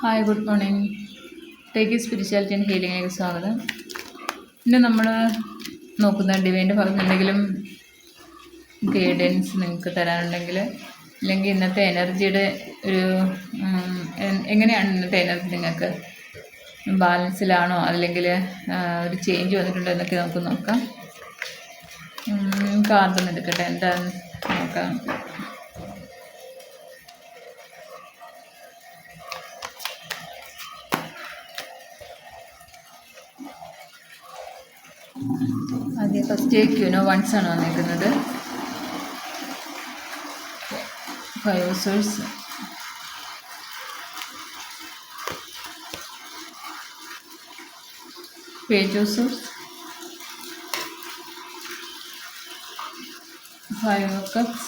Hi, good morning. Take spirituality and ഹീലിംഗിലേക്ക് സ്വാഗതം. ഇന്ന് നമ്മൾ നോക്കുന്ന ഡിവൈൻ്റെ ഭാഗത്ത് എന്തെങ്കിലും ഗൈഡൻസ് നിങ്ങൾക്ക് തരാനുണ്ടെങ്കിൽ, അല്ലെങ്കിൽ ഇന്നത്തെ എനർജിയുടെ ഒരു എങ്ങനെയാണ് ഇന്നത്തെ എനർജി നിങ്ങൾക്ക് ബാലൻസിലാണോ, അല്ലെങ്കിൽ ഒരു ചേഞ്ച് വന്നിട്ടുണ്ടോ എന്നൊക്കെ നമുക്ക് നോക്കാം. കാർഡൊന്നും എടുക്കട്ടെ, എന്താണെന്ന് നോക്കാം. ആദ്യം ഫസ്റ്റ് ക്യൂനോ വൺസ് ആണ് വന്നിരിക്കുന്നത്. 5 of Swords, Page of Swords, 5 of Cups,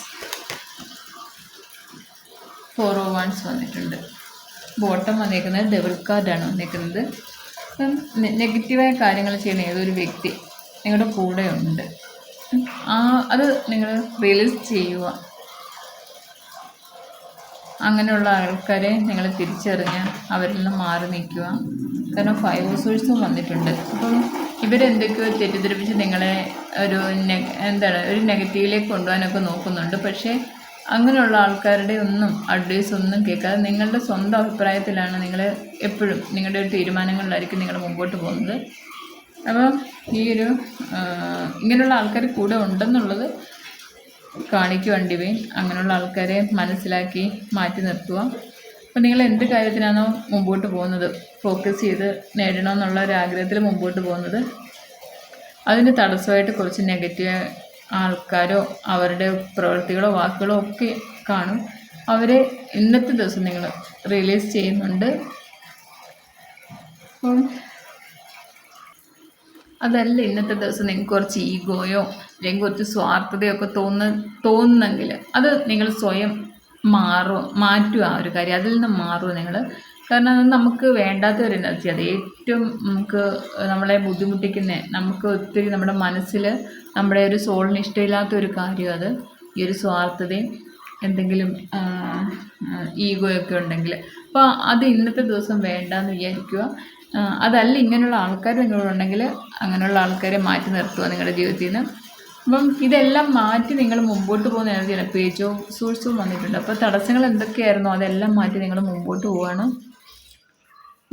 4 of Wands വന്നിട്ടുണ്ട്. ബോട്ടം വന്നിരിക്കുന്നത് ഡബിൾ കാർഡാണ് വന്നിരിക്കുന്നത്. അപ്പം നെഗറ്റീവായ കാര്യങ്ങൾ ചെയ്യുന്ന ഏതൊരു വ്യക്തി നിങ്ങളുടെ കൂടെ ഉണ്ട്, അത് നിങ്ങൾ റിയലൈസ് ചെയ്യുക. അങ്ങനെയുള്ള ആൾക്കാരെ നിങ്ങൾ തിരിച്ചറിഞ്ഞ് അവരിൽ നിന്ന് മാറി നിൽക്കുക. കാരണം 5 of Swords വന്നിട്ടുണ്ട്. അപ്പം ഇവരെന്തൊക്കെയോ തെറ്റിദ്ധരിപ്പിച്ച് നിങ്ങളെ ഒരു ഒരു നെഗറ്റീവിലേക്ക് കൊണ്ടുപോകാനൊക്കെ നോക്കുന്നുണ്ട്. പക്ഷേ അങ്ങനെയുള്ള ആൾക്കാരുടെ അഡ്വൈസ് ഒന്നും കേൾക്കാതെ നിങ്ങളുടെ സ്വന്തം അഭിപ്രായത്തിലാണ് നിങ്ങൾ എപ്പോഴും നിങ്ങളുടെ ഒരു തീരുമാനങ്ങളിലായിരിക്കും നിങ്ങൾ മുമ്പോട്ട് പോകുന്നത്. അപ്പോൾ ഇങ്ങനെയുള്ള ആൾക്കാർ കൂടെ ഉണ്ടെന്നുള്ളത് കാണിക്കുവാൻ ഡിവൈൻ. അങ്ങനെയുള്ള ആൾക്കാരെ മനസ്സിലാക്കി മാറ്റി നിർത്തുക. അപ്പോൾ നിങ്ങൾ എന്ത് കാര്യത്തിനാണോ മുമ്പോട്ട് പോകുന്നത്, ഫോക്കസ് ചെയ്ത് നേടണമെന്നുള്ള ഒരു ആഗ്രഹത്തിൽ മുമ്പോട്ട് പോകുന്നത്, അതിന് തടസ്സമായിട്ട് കുറച്ച് നെഗറ്റീവ് ആൾക്കാരോ അവരുടെ പ്രവൃത്തികളോ വാക്കുകളോ ഒക്കെ കാണും. അവരെ ഇന്നത്തെ ദിവസം നിങ്ങൾ റിയലൈസ് ചെയ്യുന്നുണ്ട്. അപ്പം അതല്ല, ഇന്നത്തെ ദിവസം നിങ്ങൾക്ക് കുറച്ച് ഈഗോയോ അല്ലെങ്കിൽ കുറച്ച് സ്വാർത്ഥതയോ ഒക്കെ തോന്നുന്നെങ്കിൽ അത് നിങ്ങൾ സ്വയം മാറ്റുക. ആ ഒരു കാര്യം അതിൽ നിന്ന് മാറുക നിങ്ങൾ. കാരണം അത് നമുക്ക് വേണ്ടാത്ത ഒരു എനർജി, അത് ഏറ്റവും നമ്മളെ ബുദ്ധിമുട്ടിക്കുന്ന, നമുക്ക് ഒത്തിരി നമ്മുടെ മനസ്സിൽ നമ്മുടെ ഒരു സോളിന് ഇഷ്ടമില്ലാത്ത ഒരു കാര്യം അത്. ഈ ഒരു സ്വാർത്ഥതയും എന്തെങ്കിലും ഈഗോയൊക്കെ ഉണ്ടെങ്കിൽ അപ്പോൾ അത് ഇന്നത്തെ ദിവസം വേണ്ടാന്ന് വിചാരിക്കുക. അതല്ല, ഇങ്ങനെയുള്ള ആൾക്കാർ നിങ്ങളുണ്ടെങ്കിൽ അങ്ങനെയുള്ള ആൾക്കാരെ മാറ്റി നിർത്തുക നിങ്ങളുടെ ജീവിതത്തിൽ നിന്ന്. അപ്പം ഇതെല്ലാം മാറ്റി നിങ്ങൾ മുമ്പോട്ട് പോകുന്ന എനർജിയാണ്. പേജ് ഓഫ് സോഴ്സും വന്നിട്ടുണ്ട്. അപ്പോൾ തടസ്സങ്ങൾ എന്തൊക്കെയായിരുന്നോ അതെല്ലാം മാറ്റി നിങ്ങൾ മുമ്പോട്ട് പോവുകയാണ്.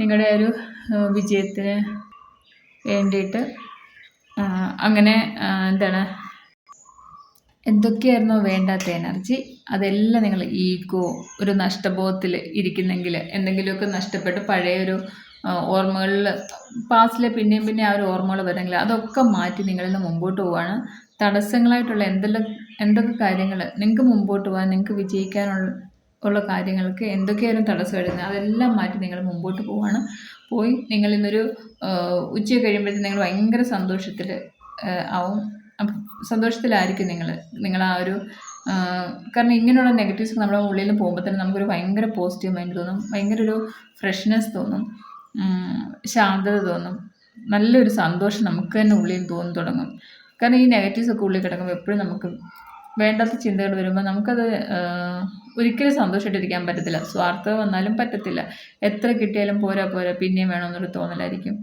നിങ്ങളുടെ ഒരു വിജയത്തിന് വേണ്ടിയിട്ട് അങ്ങനെ എന്തൊക്കെയായിരുന്നോ വേണ്ടാത്ത എനർജി അതെല്ലാം നിങ്ങൾ ഈഗോ, ഒരു നഷ്ടബോധത്തിൽ ഇരിക്കുന്നെങ്കിൽ, എന്തെങ്കിലുമൊക്കെ നഷ്ടപ്പെട്ട് പഴയൊരു ഓർമ്മകളിൽ പാസ്റ്റിലെ പിന്നെയും ആ ഒരു ഓർമ്മകൾ വരുമെങ്കിൽ അതൊക്കെ മാറ്റി നിങ്ങളിൽ നിന്ന് മുമ്പോട്ട് പോവുകയാണ്. തടസ്സങ്ങളായിട്ടുള്ള എന്തൊക്കെ കാര്യങ്ങൾ നിങ്ങൾക്ക് മുമ്പോട്ട് പോകാൻ, നിങ്ങൾക്ക് വിജയിക്കാനുള്ള കാര്യങ്ങൾക്ക് എന്തൊക്കെയായിരുന്നു തടസ്സം വരുന്നത് അതെല്ലാം മാറ്റി നിങ്ങൾ മുമ്പോട്ട് പോവുകയാണ്. പോയി നിങ്ങൾ ഇന്നൊരു ഉച്ച കഴിയുമ്പോഴത്തേക്കും നിങ്ങൾ ഭയങ്കര സന്തോഷത്തിലായിരിക്കും നിങ്ങൾ ആ ഒരു കാരണം ഇങ്ങനെയുള്ള നെഗറ്റീവ്സ് നമ്മുടെ ഉള്ളിൽ പോകുമ്പോൾ തന്നെ നമുക്കൊരു ഭയങ്കര പോസിറ്റീവ് മൈൻഡ് തോന്നും, ഭയങ്കര ഒരു ഫ്രഷ്നെസ് തോന്നും, ശാന്തത തോന്നും, നല്ലൊരു സന്തോഷം നമുക്ക് തന്നെ ഉള്ളിൽ തോന്നി തുടങ്ങും. കാരണം ഈ നെഗറ്റീവ്സ് ഒക്കെ ഉള്ളിൽ കിടക്കുമ്പോൾ എപ്പോഴും നമുക്ക് വേണ്ടാത്ത ചിന്തകൾ വരുമ്പോൾ നമുക്കത് ഒരിക്കലും സന്തോഷമായിട്ടിരിക്കാൻ പറ്റത്തില്ല. സ്വാർത്ഥത വന്നാലും പറ്റത്തില്ല. എത്ര കിട്ടിയാലും പോരാ പിന്നെയും വേണമെന്നൊരു തോന്നലായിരിക്കും.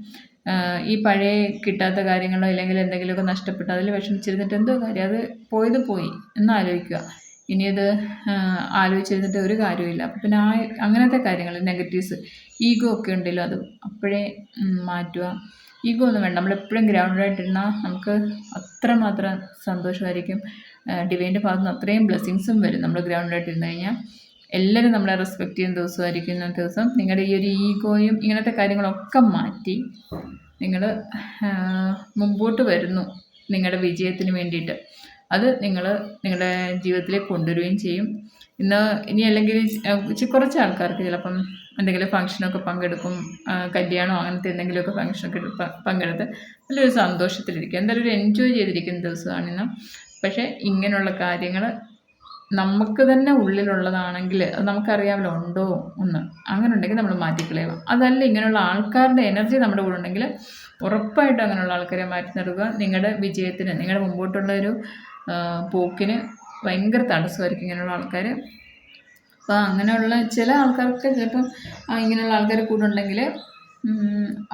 ഈ പഴയ കിട്ടാത്ത കാര്യങ്ങളോ അല്ലെങ്കിൽ എന്തെങ്കിലുമൊക്കെ നഷ്ടപ്പെട്ട് അതിൽ വിഷമിച്ചിരുന്നിട്ട് എന്തോ കാര്യം, അത് പോയത് പോയി എന്നാലോചിക്കുക. ഇനിയത് ആലോചിച്ചിരുന്നിട്ട് ഒരു കാര്യമില്ല. അപ്പം പിന്നെ അങ്ങനത്തെ കാര്യങ്ങൾ നെഗറ്റീവ്സ് ഈഗോ ഒക്കെ ഉണ്ടല്ലോ അത് അപ്പോഴേ മാറ്റുക. ഈഗോ ഒന്നും വേണ്ട. നമ്മളെപ്പോഴും ഗ്രൗണ്ടഡായിട്ടിരുന്നാൽ നമുക്ക് അത്രമാത്രം സന്തോഷമായിരിക്കും. ഡിവൈൻ്റെ ഭാഗത്ത് നിന്ന് അത്രയും ബ്ലെസ്സിങ്സും വരും. നമ്മൾ ഗ്രൗണ്ടഡായിട്ടിരുന്ന് കഴിഞ്ഞാൽ എല്ലാവരും നമ്മളെ റെസ്പെക്റ്റ് ചെയ്യുന്ന ദിവസമായിരിക്കും ഇന്നത്തെ ദിവസം. നിങ്ങളുടെ ഈ ഒരു ഈഗോയും ഇങ്ങനത്തെ കാര്യങ്ങളൊക്കെ മാറ്റി നിങ്ങൾ മുമ്പോട്ട് വരുന്നു നിങ്ങളുടെ വിജയത്തിന് വേണ്ടിയിട്ട്. അത് നിങ്ങൾ നിങ്ങളുടെ ജീവിതത്തിലേക്ക് കൊണ്ടുവരികയും ചെയ്യും. ഇനി അല്ലെങ്കിൽ കുറച്ച് ആൾക്കാർക്ക് ചിലപ്പം എന്തെങ്കിലും ഫംഗ്ഷനൊക്കെ പങ്കെടുക്കും, കല്യാണമോ അങ്ങനത്തെ എന്തെങ്കിലുമൊക്കെ ഫംഗ്ഷനൊക്കെ പങ്കെടുത്ത് നല്ലൊരു സന്തോഷത്തിലിരിക്കും, എന്തായാലും ഒരു എൻജോയ് ചെയ്തിരിക്കുന്ന ദിവസമാണിന്ന്. പക്ഷേ ഇങ്ങനെയുള്ള കാര്യങ്ങൾ നമുക്ക് തന്നെ ഉള്ളിലുള്ളതാണെങ്കിൽ അത് നമുക്കറിയാമല്ലോ ഉണ്ടോ ഒന്ന്, അങ്ങനെ ഉണ്ടെങ്കിൽ നമ്മൾ മാറ്റിക്കളയുക. അതല്ല, ഇങ്ങനെയുള്ള ആൾക്കാരുടെ എനർജി നമ്മുടെ കൂടെ ഉണ്ടെങ്കിൽ ഉറപ്പായിട്ടും അങ്ങനെയുള്ള ആൾക്കാരെ മാറ്റി നിർത്തുക. നിങ്ങളുടെ വിജയത്തിന്, നിങ്ങളുടെ മുമ്പോട്ടുള്ള ഒരു പോക്കിന് ഭയങ്കര തടസ്സമായിരിക്കും ഇങ്ങനെയുള്ള ആൾക്കാർ. അപ്പോൾ അങ്ങനെയുള്ള ചില ആൾക്കാർക്ക് ചിലപ്പം ഇങ്ങനെയുള്ള ആൾക്കാർ കൂടെ ഉണ്ടെങ്കിൽ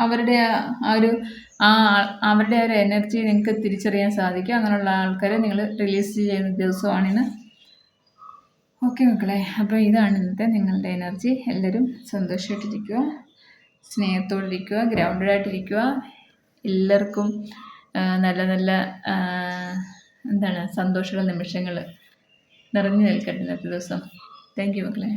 അവരുടെ ആ ഒരു അവരുടെ ആ ഒരു എനർജി നിങ്ങൾക്ക് തിരിച്ചറിയാൻ സാധിക്കും. അങ്ങനെയുള്ള ആൾക്കാരെ നിങ്ങൾ റിലീസ് ചെയ്യുന്ന ദിവസമാണിന്ന്. ഓക്കെ മക്കളെ, അപ്പോൾ ഇതാണ് ഇന്നത്തെ നിങ്ങളുടെ എനർജി. എല്ലാവരും സന്തോഷമായിട്ടിരിക്കുക, സ്നേഹത്തോടിരിക്കുക, ഗ്രൗണ്ടഡായിട്ടിരിക്കുക. എല്ലാവർക്കും നല്ല നല്ല എന്താണ് സന്തോഷമുള്ള നിമിഷങ്ങൾ നിറഞ്ഞു നിൽക്കട്ടെ ഇന്നത്തെ ദിവസം. താങ്ക് യു മക്കളെ.